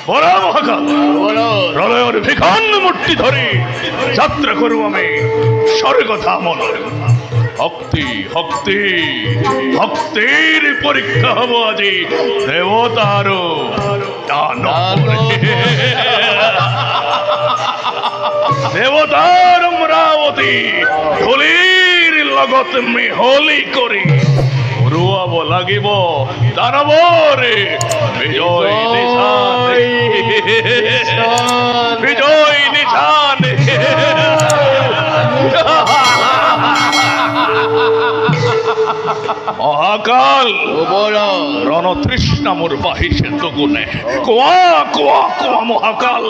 বলা বলা মহাকাল, প্রলয়ের ভিখান মূর্তি ধরে যাত্রা করু আমি স্বর্গ ধামন। ভক্তি ভক্তি ভক্তির পরীক্ষা হব আজি দেবতার দেবতার অমরাবতী ধুলির লগত মিহলি করি রুয়াব লাগিব দানবরে বিজয় নিশান বিজয় নিশান। মহাকাল রণতৃষ্ণা মোর বাহিছে দুগুণে কোয়া কোয়া কোয়া মহাকাল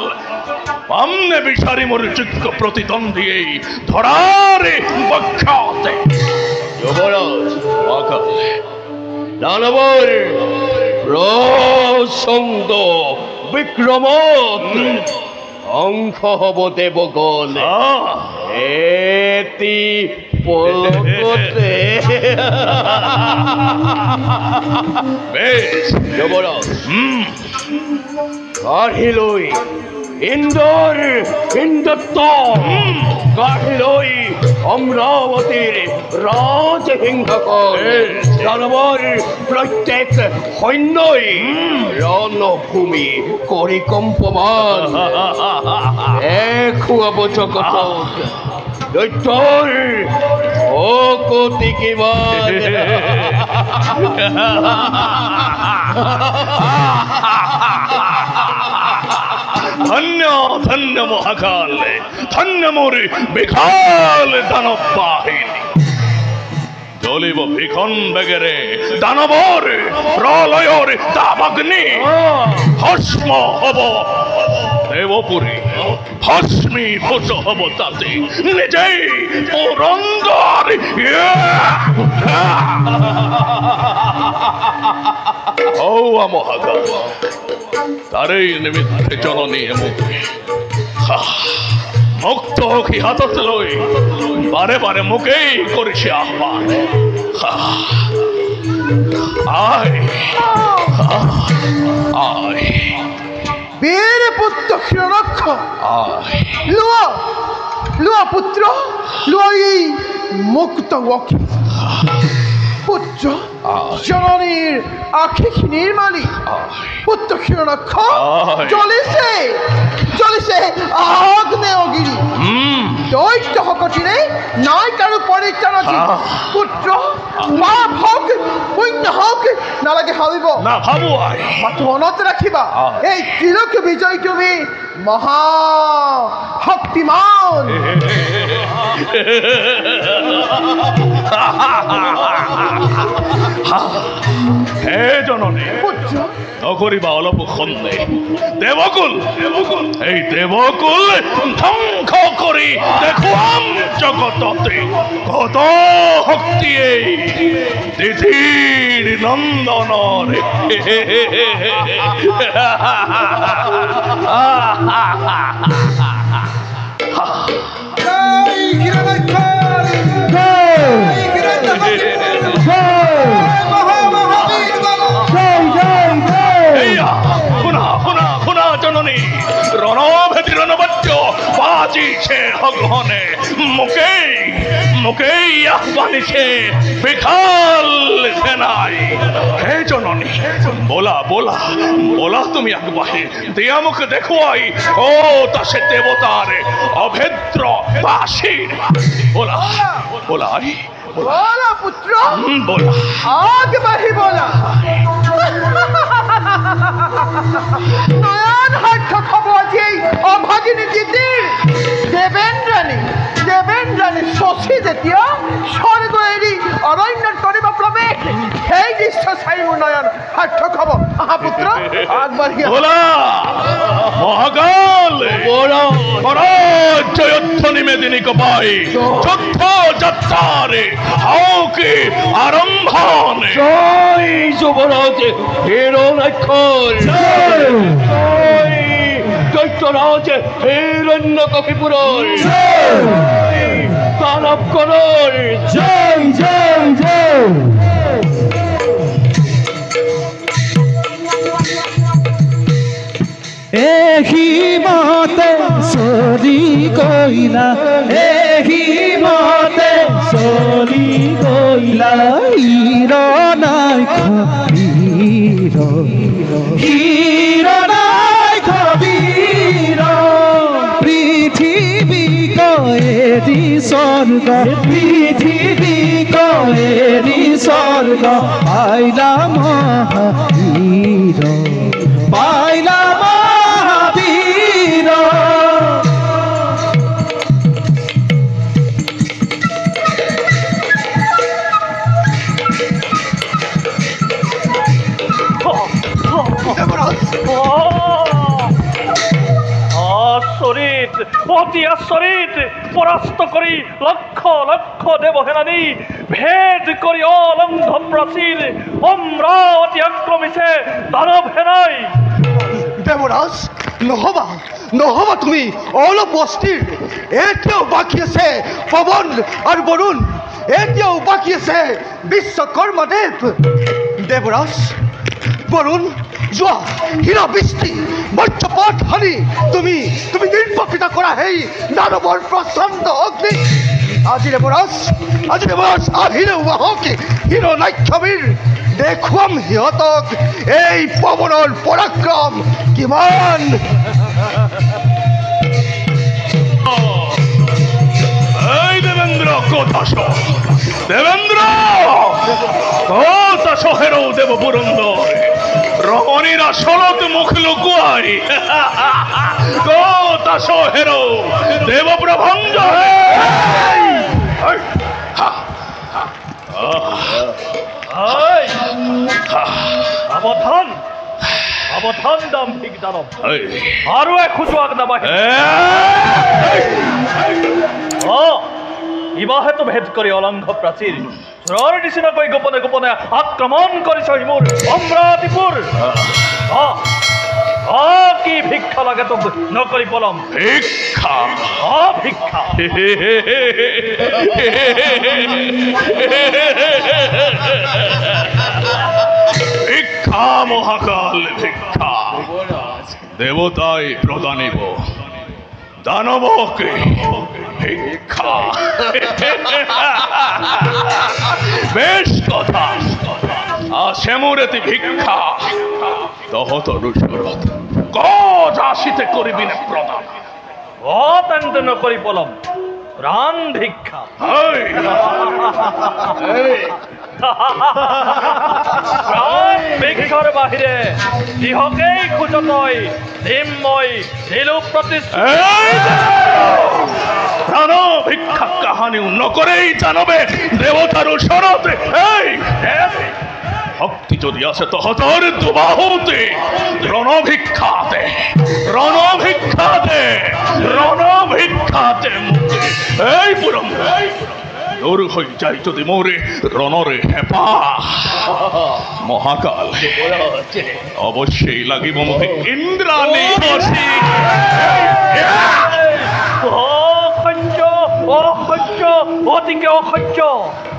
আমনে বিশারি মোর যোগ্য প্রতিদ্বন্দ্বী এই ধরারে বক্ষাতে। যুবরাজ মহাকাল দানবর প্রসঙ্গ বিক্রমত অংশ হব দেবগণ এতি পলকতে। বেশ যুবরাজ কাঢ়িলৈ ইন্দোর ইন্দ্রত্ব কাঢ়িলৈ অমরাবতীর রাজসিংহাসন। দানবর প্রত্যেক সৈন্যই রণভূমি করি কম্পমান খুয়াব জগত দৈত্যর অকতি কিমান। ধন্য ধন্য মহাকাল, ধন্য মোর বিখাল দানব বাহিনী। জ্বলিব ভিখন বেগেরে দানবর প্রলয়র দাবাগ্নি ভস্ম হব দেবপুরী ভস্মীভূত হব তাতে নিজেই পুরন্দর। ও মহাকাল তারই নিমিত্তে জননী মুক্ত কি হাতত লই বারে বারে মুখেই করিছে আহ্বান। আয় আয় বীর পুত্র ক্ষীরক্ষ আয় লুয়া লুয়া পুত্র লুয়াই মুক্ত ওকি পুত্র জননীর আখি নির্মালী পুত্র ক্ষীরক্ষ চলিছে চলিছে আগ্নেয়গিরি দৈত্য হকটিরে নাই কারো পরিচালনা পুত্র পাপ হোক পুণ্য হোক নালাগে ভাবিব না ভাবো আয় মাথো মনত রাখিবা এই ত্রিলোক বিজয় তুমি মহা শক্তিমান। হে জননী পুত্র নকরিবা অলপ সন্দেহ। দেবকুল এই দেবকুল ধ্বংস করি দেখুয়াম জগততে কত শক্তি এই দিদির নন্দনৰ। শুনা শুনা শুনা জননী ৰণভেদী ৰণবাদ্য বাজিছে সঘনে মোকেই মোকেই আহ্বানিছে বিশাল সেনাই। হে জননী বলা বলা বলা তুমি আগবাঢ়ি দিয়া মোক দেখুৱাই ক'ত আছে দেৱতাৰ অভেদ্ৰ বাসীৰ। বলা বলা বলা পুত্র বলা আগে বাহি বলা নয়ন হাট খবর যে অভাগিনী দিদির দেবেন্দ্রানী দেবেন্দ্রানী শশী যেতিয়া স্বর্গ এরি অরণ্যর করিবা প্রবেশ সেই দৃশ্য চাই মোৰ নয়ন হাট খবর। আহা পুত্র আগবাঢ়ি বলা মহাকাল জয়ত্ব নিবেদিনী কপাই যুদ্ধ যাত্রারে হাওকে আরম্ভনে। জয় যুবরাজ হিরণ্যাক্ষর দৈত্যরাজ হিরণ্যকশিপুর দানব করর জয় জয় জয়। গইলা এহি মতে চলি গইলা হিৰ নাই খবীৰ হিৰ নাই খবীৰ পৃথিৱী কয়েদি স্বৰ্গ পৃথিৱী কয়েদি স্বৰ্গ পাইলা মহাবীৰ পাইলা মহাবীৰ আচৰিত অতি আচৰিত পৰাস্ত কৰি লক্ষ লক্ষ দেৱসেনানী ভেদ কৰি অলংঘ প্ৰাচীৰ অমৰাৱতী আক্ৰমিছে দানৱ সেনাই দেৱৰাজ নহবা নহবা তুমি অলপ অস্থিৰ এতিয়াও বাকী আছে পৱন আৰু বৰুণ এতিয়াও বাকী আছে বিশ্বকৰ্মাদেৱ দেৱৰাজ বৰুণ যোৱা হীৰা বৃষ্টি বজ্ৰপাত হানি তুমি তুমি নিৰ্বাপিত কৰা সেই দানৱৰ প্ৰচণ্ড অগ্নি আজি দেৱৰাজ আহিলেও আহক হীৰ নাক্ষবীৰ দেখুৱাম সিহঁতক এই পৱনৰ পৰাক্ৰম কিমান এই দেবেন্দ্র ক'ত আছ দেবেন্দ্র ক'ত আছ হেরৌ দেব পুরন্দর রমণীর আসলত মুখ লুকুয়াই ক'ত আছ হেরৌ দেব প্রভঞ্জন সাবধান সাবধান দাম্ভিক দানব আৰু খোজোৱাক নাবাঢ়ে ইবাহেতো ভেদ কৰি অলংঘ প্ৰাচীৰ চোৰৰ নিচিনাকৈ গোপনে গোপনে আক্ৰমণ কৰিছ মোৰ অমৰাৱতীপুৰ কি ভিক্ষা লাগে তোক নকৰি পলম ভিক্ষা ভিক্ষা ভিক্ষা মহাকাল ভিক্ষা দেবতাই প্রদানিব দানবকে ভিক্ষা বেশ কথা আছে মোরেতি ভিক্ষা দহতরু শরৎ কজ আসিতে করিবি না প্রদান অত্যন্ত নকরি পলম প্রাণ ভিক্ষা প্রাণ ভিক্ষার বাহিরে যিহকেই খোজ তই দিম মই দিলু প্ৰতিষ্ঠা প্রাণ ভিক্ষা কাহানিও নকরেই জানবে দেবতার শরতে ভক্তি যদি আছে তহতর দুবাহুতে রণভিক্ষাতে রণভিক্ষাতে রণভিক্ষাতে এই পুরম দূর হয়ে যাই যদি মোরে রণরে হেপা মহাকাল অবশ্যই লাগিব মতে ইন্দ্রাণী অসহ্য অতিকে অসহ্য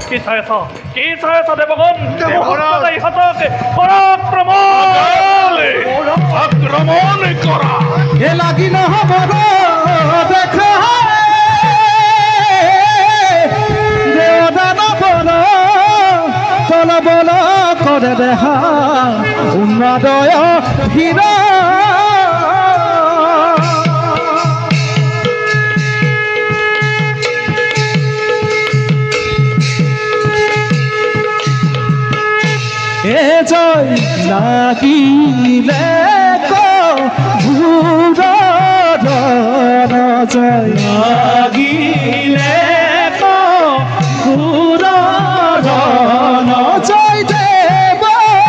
কি চাই আছা দেৱগণ ইহঁতক আক্ৰমণ কৰা এ লাগি নহব দেখা দেৱদান বল বল বল কৰে দেহা উন্নদয় হীৰা জয় লাগিলে ভূৰ জয় লাগিলে ভূৰ জয় দেৱদান বৰ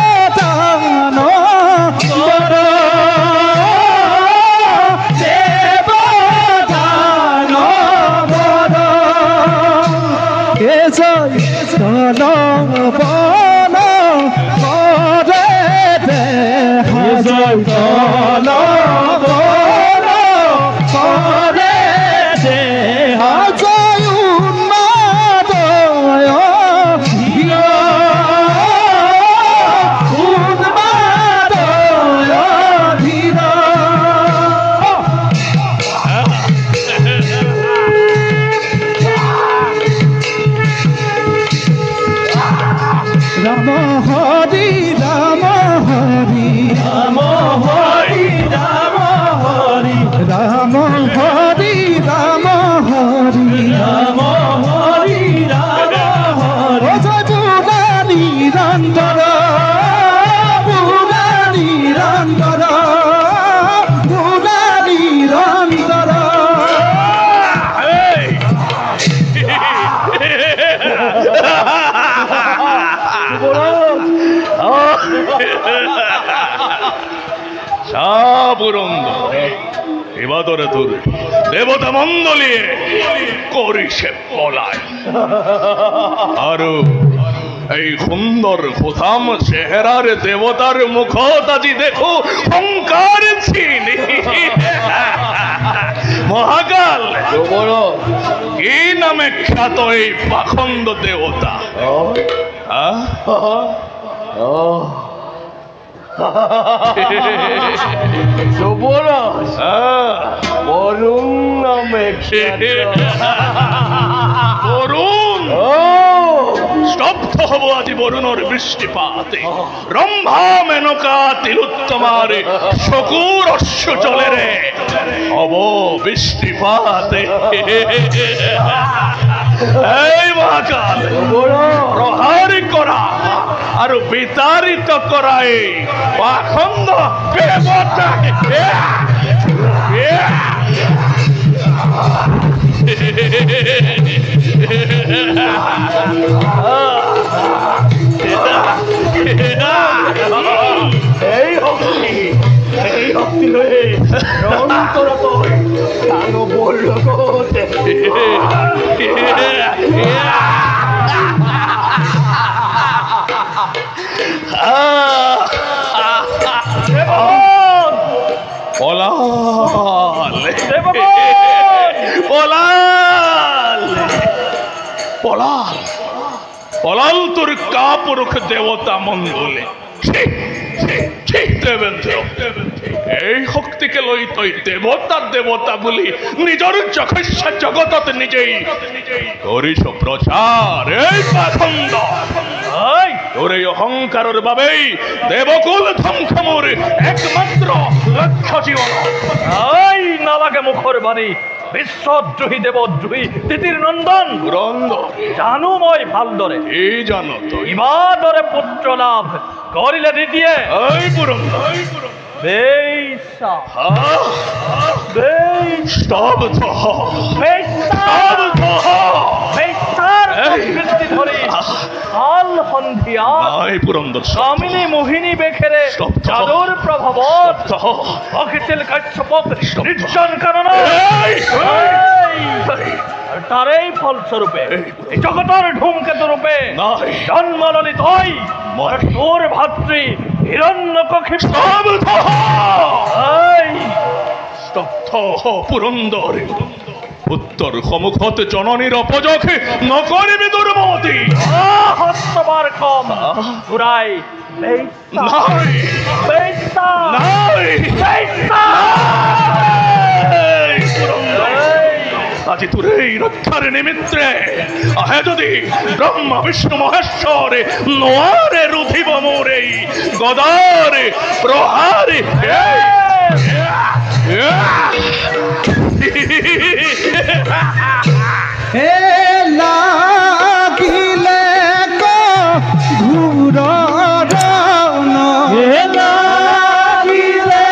দেৱদান বৰ জয় দলব জয় দল করে দেহ জয় উন্মাদয় উন্মাদয় ধীর হরি রাম হরি রাম হরি রাম হরি রাম হরি রাম হরি রাম হরি রাম হরি ও জয় বুড়ানি রন্দর বুড়ানি রন্দর বুড়ানি রন্দর সাবুরন্দ এবাদরে তোর দেবতা মণ্ডলিয়ে করিছে পলায় আর এই সুন্দর প্রথম চেহারার দেবতার মুখ আজি দেখো অহংকার চিনি মহাকাল কি নামে খ্যাত এই পাখন্দ দেবতা যুবরাজ বরুণ নামে বরুণ স্তব্ধ হব আজি বরুণর বৃষ্টিপাতে রম্ভা মেনকা তিলোত্তমারে শকুর অশ্ব চলে রে হব বৃষ্টিপাতে এই মহাকাল প্রহার করা আর বিতাড়িত করায় পাখন্দ দেবতা এই শক্তি লয়ে অন্তরত কেন বলল কোতে পলাল পলাল পলাল তোর কাপুরুষ দেবতা মঙ্গলে দেবেন্দ্র এই শক্তিকে লই তই দেবতার দেবতা বলি নিজের যখস্যা জগতত নিজেই করিস প্রচার এই পাখন্দ তোর এই অহংকারের বাবেই দেবকুল ধ্বংসমুর একমাত্র লক্ষ্য জীবন এই নালাগে মুখর বাণী বিশ্বদ্রোহী দেবদ্রোহী তিতির নন্দন রন্দ জানুময় ভালদরে এই জানো তো ইবাদরে পুত্র লাভ করিলে দ্বিতীয় এই পুরন বেশা স্তব্ধ এই পুরন্দর কামিনী মোহিনী বেখেরে চাদর প্রভাবত অখিতিল কাশ্যপক নির্জন কারণে তারই ফলস্বরূপে এই জগতের ধূমকেতু রূপে জন্মলনি তৈ তোর ভাতৃ হিরণ্যকশিপু স্তব্ধ পুরন্দর উত্তর সম্মুখত জননীর অপযখে নকরিবি দুর্মতি হস্তবার কম ঘুরাই নাই আজি তোর এই রক্ষার নিমিত্তে আহে যদি ব্রহ্মা বিষ্ণু মহেশ্বরে নোয়ারে রুধিব মোরে গদারে প্রহারে হে লাগিলে ঘুর হে লাগিলে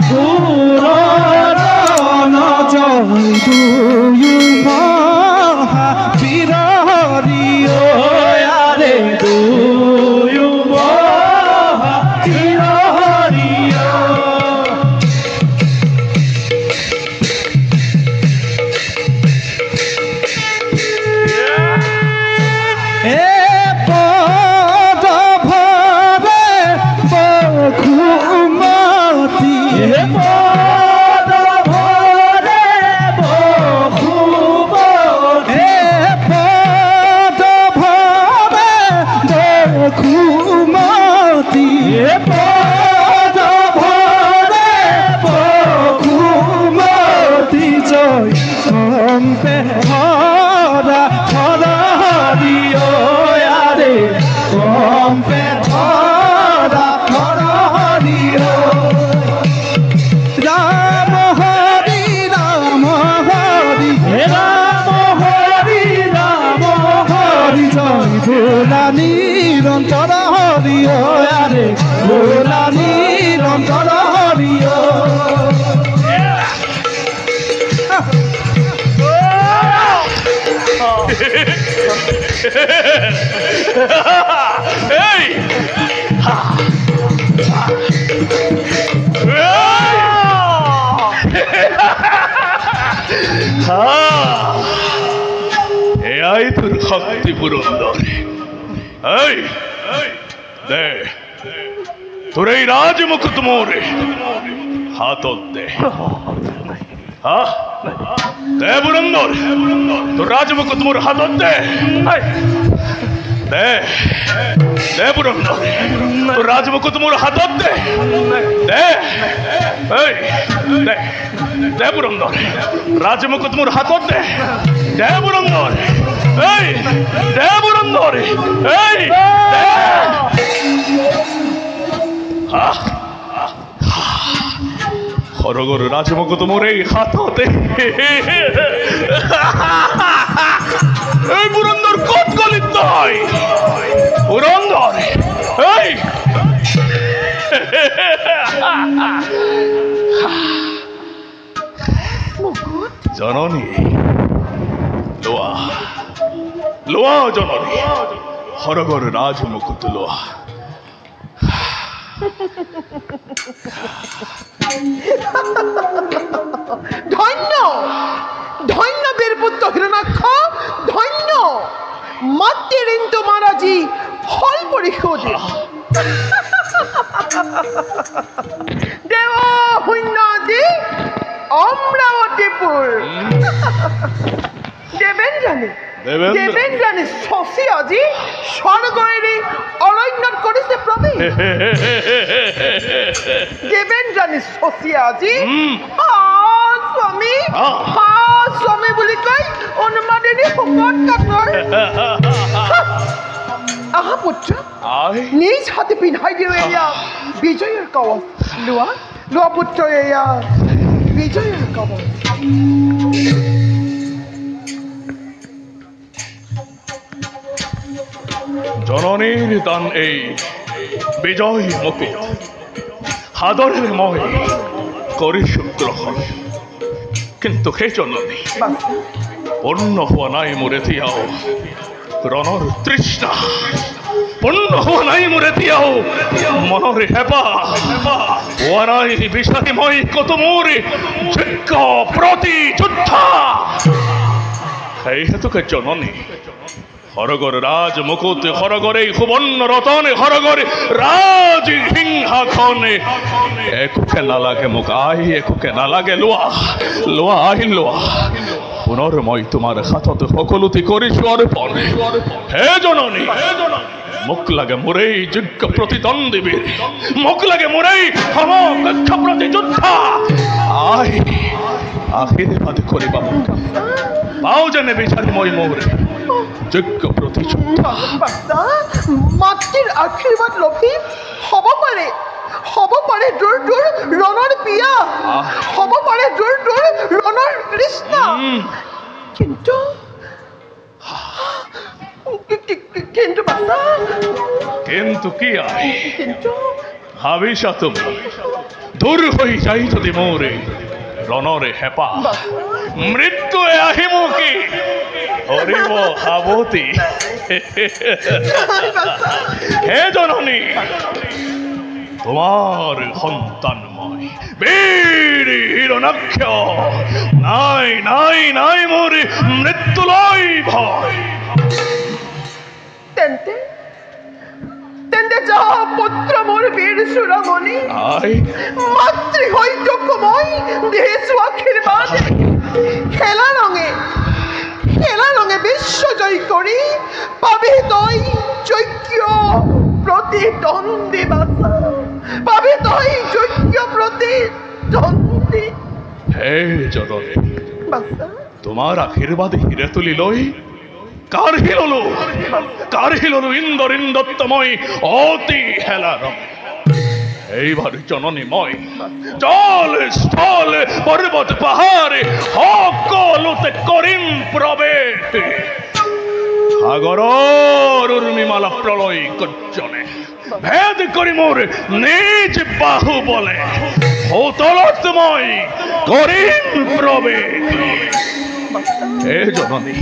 ঘুর জয় দুয়ু মহাবীর হরিও আরে দুয়ু মহাবীর হরিও কম্পে ধরা হর হরি রাম হরি রাম হরি রাম হরি রাম হরি জয় ভোলা নিরন্তর হরি আরে ভোলা নিরন্তর হরি এই এআই তোর শক্তি পুরন্দর এই দে তোর এই রাজমুকুট মোরে হাতত দে দে পুরন্দর তোর রাজমুকুট মোর হাতত দে দে দে পুরন্দর তোর রাজমুকুট মোর হাতত দে দে এই দে দে পুরন্দর রাজমুকুট মোর হাতত দে দে পুরন্দর এই দে পুরন্দর এই দে হরগর রাজমুকুট মোর এই হাততে এই পুরন্দর কত গলিত নয় পুরন্দর এই জননী লোয়া লোয়া জননী হরগর রাজমুকুট লোয়া ধন্য ধন্য বীরপুত্র হিরণাক্ষ ধন্য মাতৃঋণ মহারাজি ফল পরিশোধে দেব পুণ্যজি অমরাবতীপুর দেবেন্দ্রানী দেবেন্দ্রানী শশী আজি স্বর্গেরই অরণ্যত করিছে প্রবীণ দেবেন্দ্রানী শশী আজি স্বামী স্বামী বুলি কৈ অনুমাদিনী শুকত কাকৰ আহা পুত্ৰ নিজ হাতে পিন্ধাই দিওঁ এয়া বিজয়ৰ কৱচ লোৱা লোৱা পুত্ৰ এয়া বিজয়ৰ কৱচ জননীর দান এই বিজয় মুকুট হাদরের মই করিছু গ্রহণ কিন্তু হে জননী পূর্ণ হওয়া নাই মোরে দিয়াও রণর তৃষ্ণা পূর্ণ হওয়া নাই মোরে দিয়াও মনরে হেপা হওয়া নাই বিষাদিময় কত মোরে যজ্ঞ প্রতি যোদ্ধা এই হেতুকে জননী হরগর রাজ মুকুট হরগরে সুবর্ণ রতনে হরগরে রাজ সিংহাসনে একোকে নালাগে মোক আই একোকে নালাগে লোৱা লোৱা আহি লোৱা পুনৰ মই তোমাৰ হাতত সকলোটি কৰিছো অৰ্পণ হে জননী মোক লাগে মোৰেই যোগ্য প্ৰতিদ্বন্দ্বী বীৰ মোক লাগে মোৰেই সমকক্ষ প্ৰতিযোদ্ধা আই আশীৰ্বাদ কৰিবা মোক পাও যেনে বিচাৰি মই মোৰে যোগ্য প্ৰতিযোদ্ধা মাতৃৰ আশীৰ্বাদ লভি হ'ব পাৰে দূৰ দূৰ ৰণৰ পিয়া হ'ব পাৰে দূৰ দূৰ ৰণৰ কৃষ্ণ কিন্তু কিন্তু কি আই কিন্তু ভাবিছা তুমি দূৰ হৈ যাই যদি মোৰে ৰণৰে হেপা মৃত্যুৱে আহিব কি হৰিব সাৱতী হে জননী তোমার সন্তান মই বীর হিরণাক্ষ নাই নাই নাই মোর মৃত্যু লয় ভয় তেন্তে তেন্তে যা পুত্র মোর বীর সুরমণি আই মাতৃ হৈযকময় দেহেশু আশীর্বাদ খেলা রঙে বিশ্ব জয় করি পাবি তই যজ্ঞ প্রতিদ্বন্দ্বী বাসা পাবি তই যজ্ঞ প্রতিদ্বন্দ্বী হে জননী বাসা তোমার আশীর্বাদ হিরে তুলি লই কারহিলু ইন্দর ইন্দত্তময় অতি হেলারম। এইবার জননীময় জল স্থল পর্বত পাহাড়ে সকলতে করিম প্রবেশ। সাগর উর্মিমালা প্রলয় গর্জনে ভেদ করি মোর নিজ বাহু বলে ভূতলতময় করিম প্রবেশ। এ জননী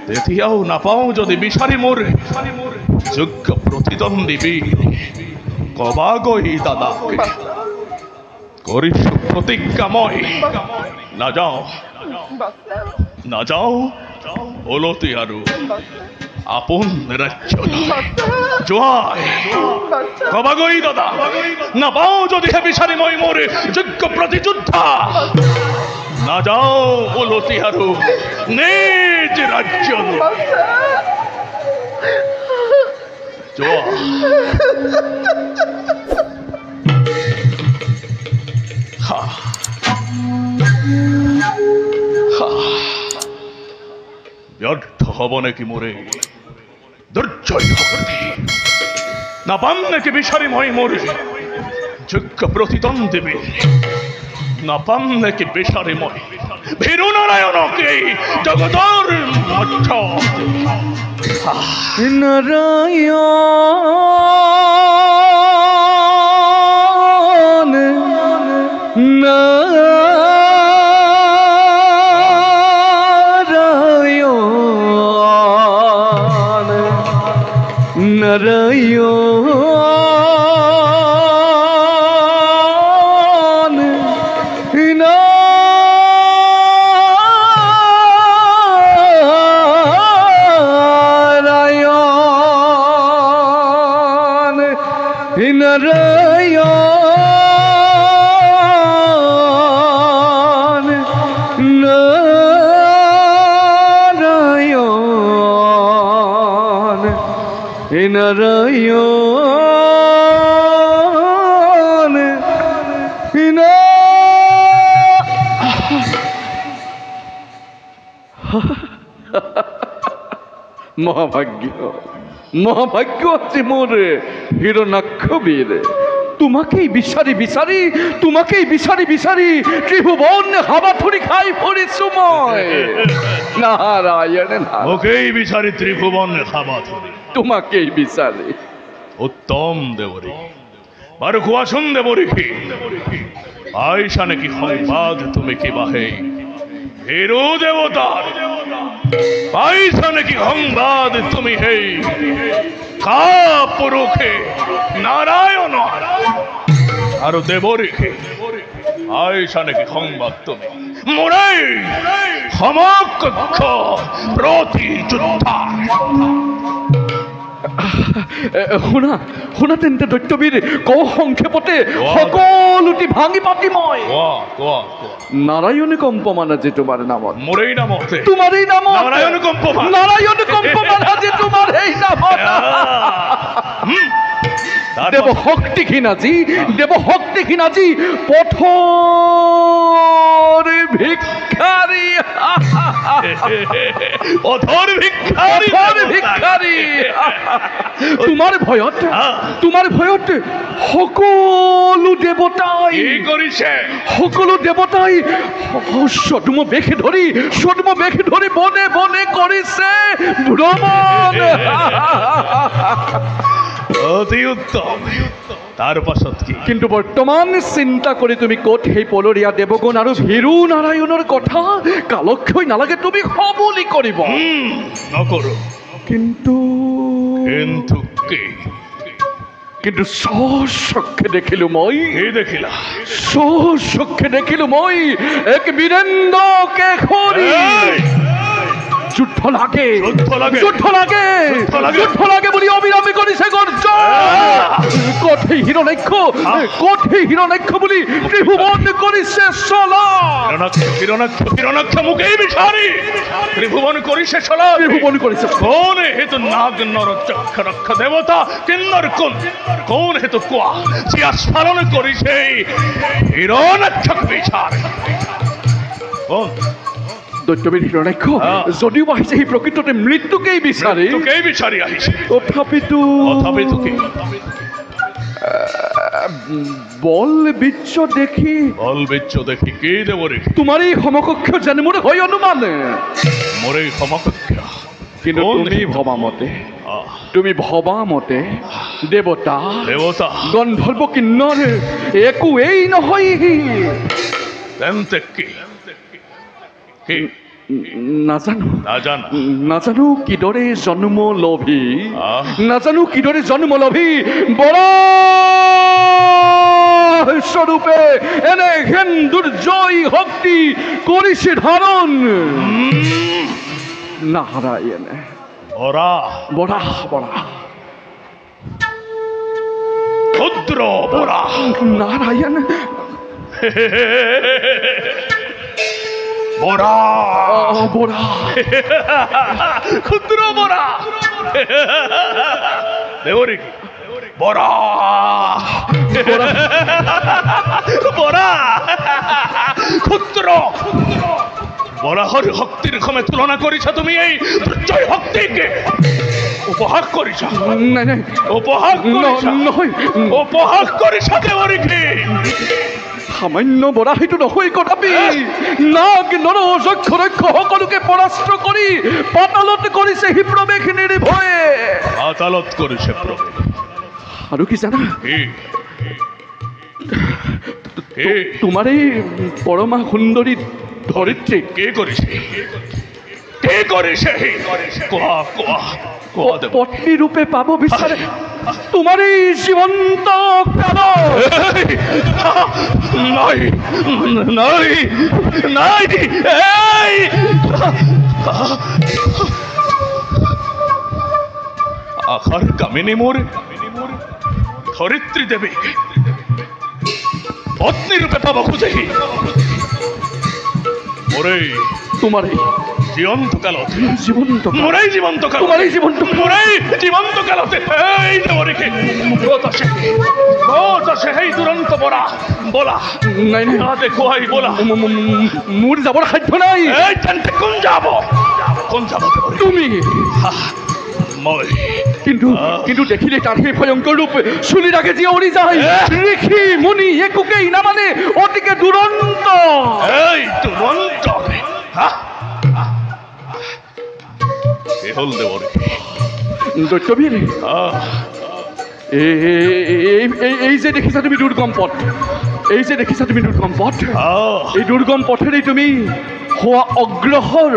দেখিয়াও না পাও যদি বিষারি মোর যোগ্য প্রতিদ্বন্দ্বী বীর কবাগই দাদা করিস প্রতিজ্ঞাময়। না যাও ওলতি আরু আপন রাজ্য জয় কবাগই দাদা না পাও যদি হে বিষারিময় মোরে যোগ্য প্রতিযোদ্ধা। না যাও ওলতি আরু নিজ রাজ্য জয়। ব্যর্থ হব নাকি মোরে দুর্জয় না পান নাকি বিষারিময় মোরে যোগ্য প্রতিদ্বন্দ্বী না পান নাকি বিষারিময় ভীরু নারায়ণকে জগতর মধ্য নারায়ণ মহাভাগ্য মহাভাগ্য আছে মোর হিরণাক্ষ বীর। তোমাকেই বিচারি বিচারি তোমাকেই বিচারি বিচারি ত্রিভুবন হাবাথুরি খাই পড়ি সময়। নারায়ণ ওকেই বিচারি ত্রিভুবন হাবাথুরি তোমাকেই বিচারি। উত্তম দেবরী বারু কুয়াশন দেবরী কি আয়সা নাকি সংবাদ তুমি কি বাহে হিরো দেবতার আয়সা নাকি সংবাদ তুমি হে কা পুরুষে নারায়ণ আর দেবরীকে আয়সা নাকি সংবাদ তুমি মোরে সমকক্ষ প্রতিযোদ্ধা। শুনা শুনা তেন্তে দৈত্যবীৰ কওঁ সংক্ষেপতে সকলোটি ভাঙি পাতিময়। নারায়ণ কম্পমান আজি তোমাৰ নামত মোৰেই নামত তোমাৰেই নামত নারায়ণ কম্পমান নারায়ণ কম্পমান আজি তোমাৰ এই নামত। দেৱ শক্তিহীন আজি পথৰ ভিক্ষাৰী অধৰ ভিক্ষাৰী তোমাৰ ভয়ত সকলো দেৱতাই কি কৰিছে সকলো দেৱতাই ছদ্ম বেশ ধৰি বনে বনে কৰিছে ভ্ৰমণ। অতি উত্তম তাৰ পাছত কি কিন্তু বৰ্তমান চিন্তা কৰি তুমি ক'ত সেই পলৰীয়া দেৱগণ আৰু ভীৰু নাৰায়ণৰ কথা কালক্ষয় নালাগে তুমি সবলি কৰিব। নকৰো কিন্তু কিন্তু স্বচক্ষে দেখিলো মই এক বীৰেন্দ্ৰ কেশৰী যুদ্ধ লাগে বুলি অবিৰামী কৰিছে গৰ্জন। ক'ত সেই হিৰণ্যাক্ষ বুলি ত্ৰিভুৱন কৰিছে চলা। হিৰণ্যাক্ষ মোকেই বিচাৰি ত্ৰিভুৱন কৰিছে কোন হেতু নাগ নৰ চক্ষ ৰক্ষ দেৱতা কিন্নর কোন হেতু কোৱা যি আস্ফালন কৰিছে হিৰণ্যাক্ষক বিচাৰ দৈত্যবীৰ হিৰণ্যাক্ষ অ'। যদিও আহিছে সি প্ৰকৃততে মৃত্যুকেই বিচাৰি তোকেই বিচাৰি আহিছে তথাপিতো তথাপিতো কি বল বীৰ্য দেখি বল বিচ্ছ দেখি কি দেবরে তোমার এই সমকক্ষ জানি মোৰ হয় অনুমান মোরে সমকক্ষ কিন্তু কোন তুমি ভবা মতে আহ, তুমি ভবা মতে দেৱতা দেবতা গন্ধৰ্ব কিন্নর একো এই নহয় তেন্তে কি কি নাজানো নাজানা নাজানো কিদৰে জন্ম লভি আহ। নাজানো কিদৰে জন্ম লভি বৰা স্বৰূপে এনে হেন দুৰ্জয় শক্তি কৰিছে ধাৰণ নাৰায়ণ ওরা বৰা বৰা ক্ষুদ্র বরা নারায়ণ বরা বৰা ক্ষুদ্র বরা দেবরে কি বরা বরা ক্ষুদ্র বরাহর শক্তির ক্ষমে তুলনা করিছ তুমি এই দুর্জয় শক্তিকে উপহাস করিছ নাই নাই উপহাস করিছ নহয় উপহাস করিছ দেবরে কি সামান্য বৰা সেইটো নহয় তথাপি নাগ নৰ যক্ষ ৰক্ষ সকলোকে পৰাস্ত কৰি পাতালত কৰিছে সি প্ৰৱেশ নিৰ্ভয়ে আদালত করিছে প্রভু আৰু কি জানা কি কি তোমাৰ এই পৰমা সুন্দৰী ধৰিত্ৰী কে করিছে কে করিছে কোয়া কোয়া কোয়া দেব পত্নী ৰূপে পাব বিচাৰে তোমাৰ এই জীৱন্ত কাল নাই নাই নাই এই আখার কামিনী মোর ধরিত্রী দেবী পত্নী রূপে পাব খুঁজেহি মোরে তোমাৰ এই জীবন্ত কালত জীৱন্ত কাল মোরাই জীবন্ত কাল তোমাৰ এই জীৱন্ত মোরাই জীবন্ত কালতে এই দেবরিকে কত আছে সেই দুরন্ত বরা বলা নাই নাই না দেখো আই বলা মোৰ যাবৰ সাধ্য নাই এই তেন্তে কোন যাব দেবরি তুমি মই কিন্তু কিন্তু দেখিলে তাৰ সেই ভয়ংকৰ ৰূপ চুলিৰ আগে জীয়ৰি যায় ঋষি মুনি একোকেই নামানে অতিকে দুৰন্ত এই দুরন্ত কি হল দেবরি দৈত্যবীৰ এই যে দেখিছা তুমি দুৰ্গম পথ এই যে দেখিছা তুমি দুৰ্গম পথ এই দুৰ্গম পথেৰে তুমি হোৱা অগ্ৰসৰ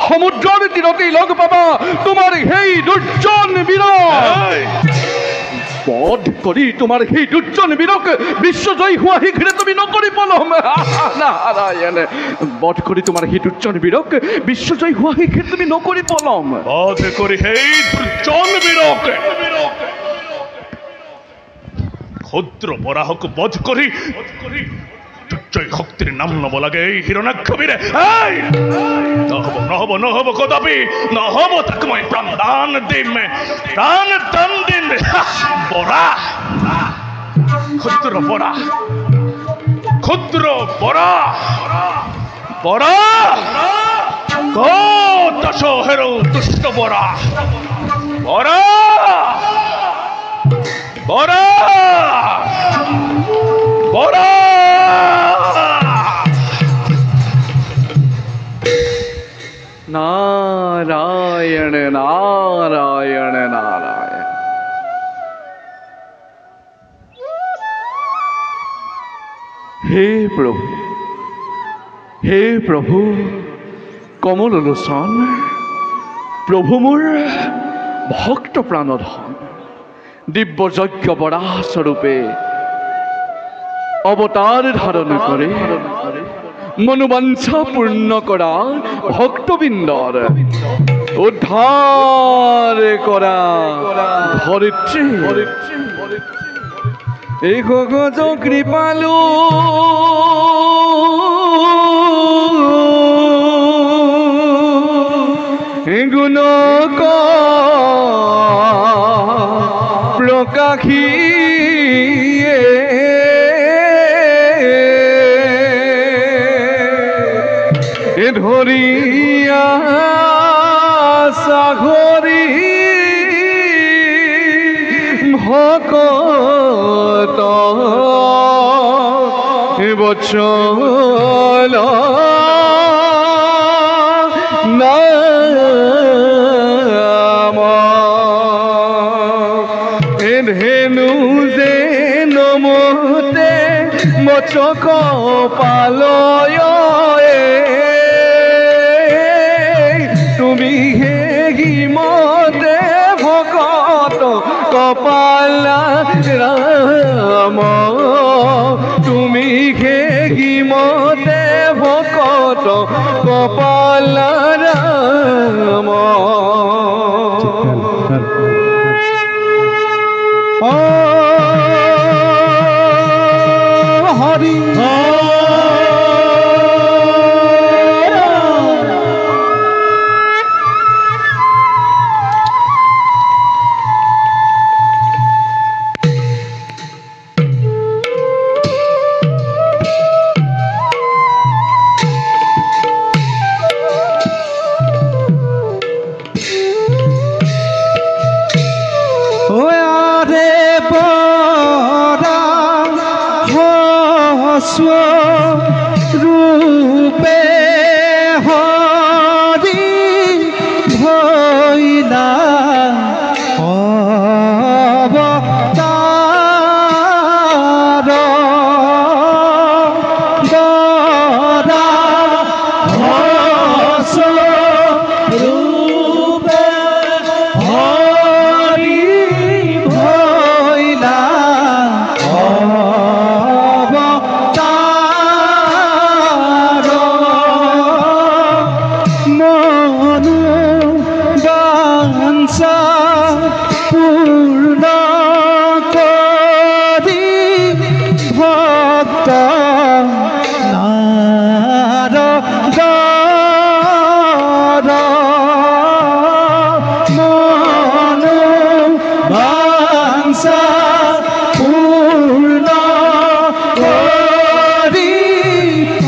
সমুদ্ৰৰ তীৰতেই লগ পাবা তোমাৰ সেই দুৰ্জন বীৰক বধ কৰি তোমাৰ সেই দুৰ্জন বীৰক বিশ্বজয়ী হোৱা শীঘ্ৰে তুমি নকৰি পলম নাৰায়ণ বধ কৰি তোমাৰ সেই দুৰ্জন বীৰক বিশ্বজয়ী হোৱা শীঘ্ৰে তুমি নকৰি পলম বধ করি সেই দুর্জন বীরকে ক্ষুদ্র বরাহক বধ করি দুর্জয় শক্তির নাম নব লাগে এই হিরণাক্ষ বীরে এই নহব নহব নহব কদাপি নহব তাক মই প্রাণ দান দিম প্রাণ দান দিম বরা ক্ষুদ্র বরা ক্ষুদ্র বরা বরা কত হেরো দুষ্ট বরা বরা বরা বরা নারায়ণ নারায়ণ নারায়ণ হে প্ৰভু হে প্ৰভু কমল লোচন প্ৰভু মোৰ ভক্ত প্ৰাণধন দিব্য যজ্ঞ বৰা স্বৰূপে অৱতাৰ ধাৰণ কৰে মনোবাঞ্ছা পূৰ্ণ কৰা ভক্তবৃন্দৰ উদ্ধাৰ কৰা ধৰিত্ৰী এই গজ কৃপালু গুণ প্ৰকাশী ধরিয়া সাগৰী ভকত বচল নাম ধেনু যে নমতে মচক পালয় তুমি হে গিমতে ভকত কপালা রাম তুমি হে গিমতে ভকত কপালা রাম হরি রূপে হরি ভৈলা অবতার দরা হস রূপে হরি ভৈলা পূর্ণ করি ভক্ত নারদ মন বাঞ্ছা পূর্ণ করি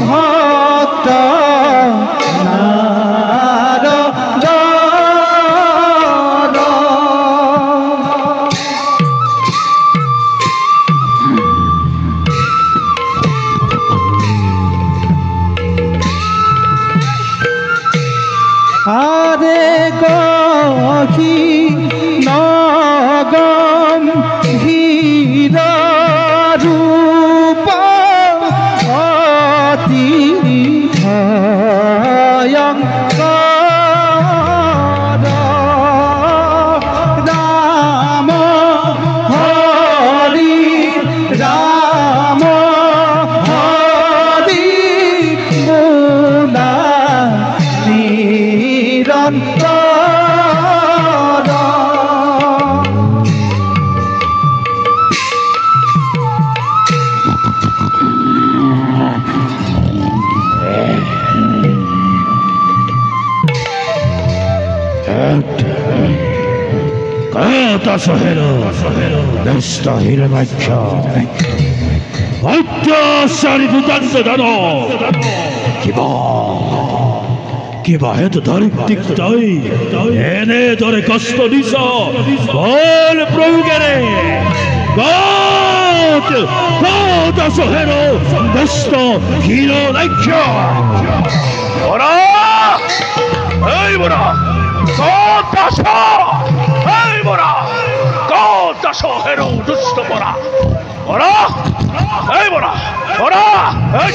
ভক্ত আরে গহি নগম হীর রূপ অতি ভয়ঙ্কর রাম হরি রাম হরি মুলা Kata Sohero, Nesta Hiramacha, Atta Sariputanta Dano, Kiba het Darik Diktai, Ene Dore Castodisa, Bol Prugere, Kata Sohero, Nesta Hiramacha, Ora! Hey, Bora! Kata Sohero! Hey, Bora! Kata Sohero, Dusta Bora! Ora! Hey, Bora! Ora! Hey!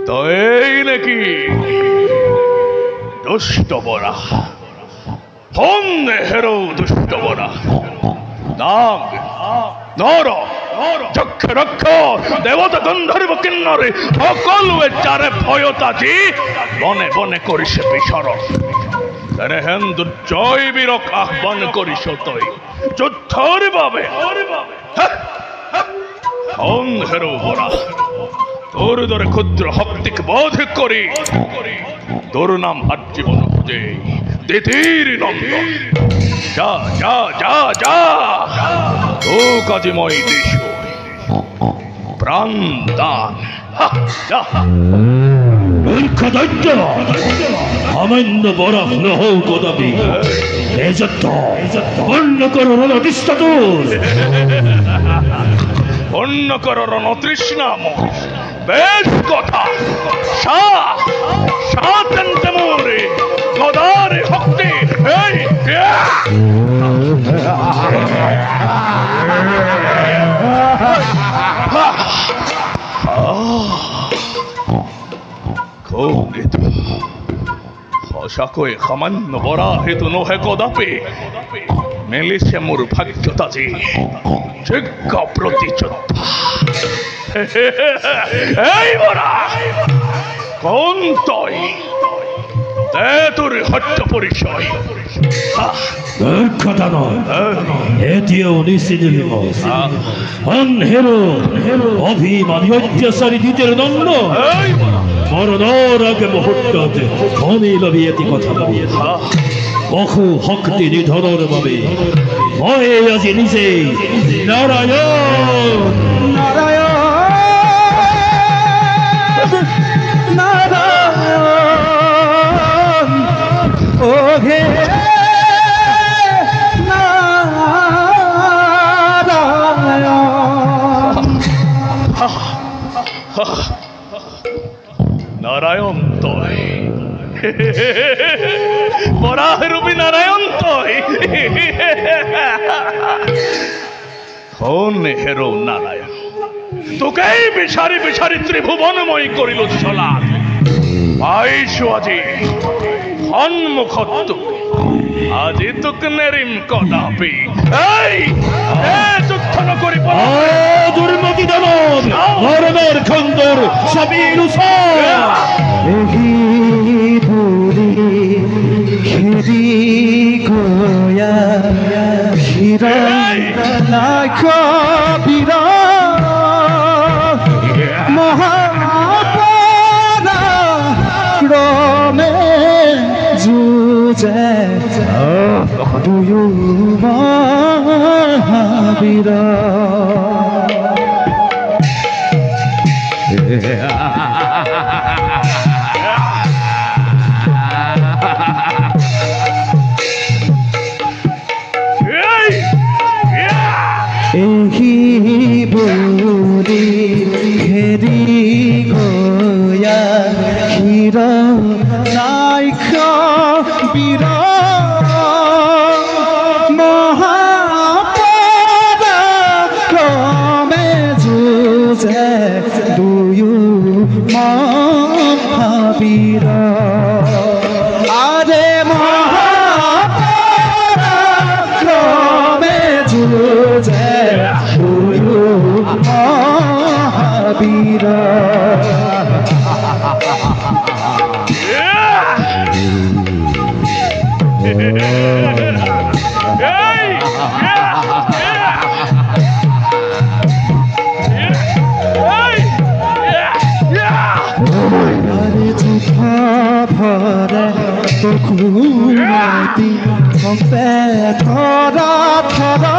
তো এই নাকি দুষ্ট বরা ফন্নে হেরো দুষ্ট বরা নাগ নর যক্ষ রক্ষ দেবতা গন্ধর্ব কিন্নরে সকল চারে ভয়তাজি বনে বনে করিছে বিচরণ তেনে হেন দুর্জয় বীরক আহ্বান করিস তৈ যুদ্ধর বাবে ফন হেরো বরা তোর দরে ক্ষুদ্র ভক্তিক বোধ করি তোর নাম আজীবন খুঁজে দিতির নন্দন যা যা যা যা ও কাজীময় দেশ প্রাণ দান যা দৈত্য সামান্য বড় নহ কদাপি এ যুদ্ধ বর্ণ করো রণতৃষ্ণা তোর অন্য কর রণতৃষ্ণাম বেশ কথা সাতন্তমরে গদারে ভক্তি এই সঁচাকৈ সামান্য বৰা হেতু নহে কদাপি মেলিছে মোৰ ভাগ্যতাজি যোগ্য প্ৰতিযোদ্ধা এই বৰা কোন তই দে তোৰ সত্য পৰিচয় কথা নয় এটিও নিশ্চিত হেরো অভিমানী অত্যাচারী দ্বিতীয় দণ্ড এই বৰা মরণর আগে মুহূর্ততে ধনী লবি এটি কথা বহু শক্তি নিধনের বাবে মই আজি নিজে নারায়ণ নারায়ণ নারায়ণ ও হে নারায়ণ তয় বরাহরূপী নারায়ণ তয় কোন হেরো নারায়ণ তোকেই বিচারি বিচারি ত্রিভুবনময় করিল চলা পাইছো আজি সন্মুখত আজি তোক নেৰিম কদাপি এই যুদ্ধ নকৰি দুর্মতি দমন ধর্মের খন্দর সাবির এহি ভুলি খেদি গয়া হিরা লাখ বীরা মহাপরা ক্রমে যুজে দুয়ো মহাবীরা এহি বলি ঘেরি গয়া ক্ষীর নাইখ বীর মহাপরাক্রমে যুজে দুয়ো মহাবীর আরে মহাপরাক্রমে যুজে দুয়ো মহাবীর ভরে খুমাতি সম্পে ধরা ধরা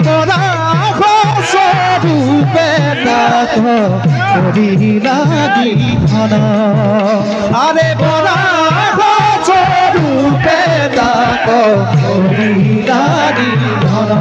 ধরা স্বরূপে তাক করিলা দিধন আরে বরা স্বরূপে তাক করিলা দিধন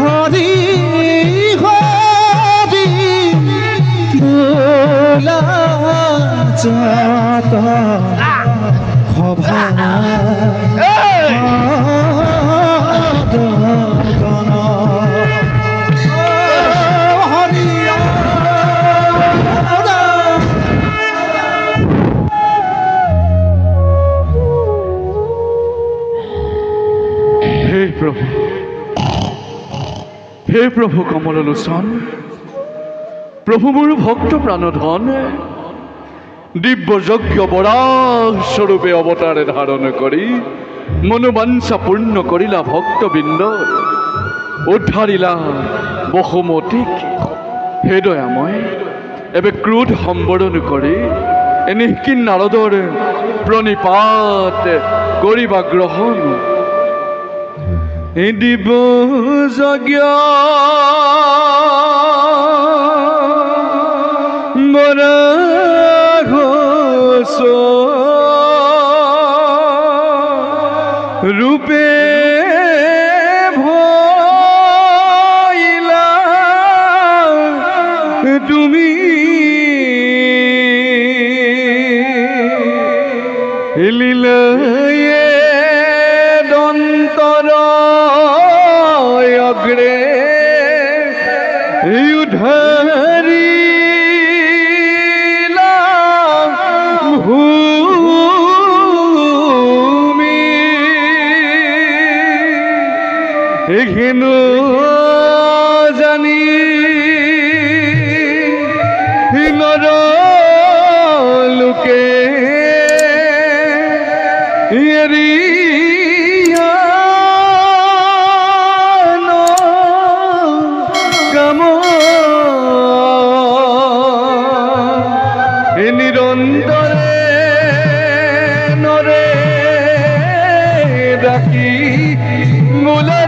হরি হরি ভোলা যত খভা হে প্রভু প্ৰভু কমললোচন, প্ৰভু মোৰ ভক্ত প্ৰাণধন, দিব্যযজ্ঞ বৰাহ স্বৰূপে অৱতাৰে ধাৰণ কৰি মনোবাঞ্ছা পূৰ্ণ কৰিলা ভক্তবৃন্দ, উদ্ধাৰিলা বসুমতীক। হে দয়াময়, এবে ক্ৰোধ সম্বৰণ কৰি এনেকি নাৰদৰ প্ৰণিপাত কৰিবা গ্ৰহণ। দিব যজ্ঞ বৰাহ রূপে ভইলা তুমি লীলায়ে দন্তৰ অগ্ৰে উদ্ধাৰিলা ভূমি। হেনো জানি নৰ লোকে এৰিয়া কাম নিৰন্তৰে নৰে ডাকি মোলা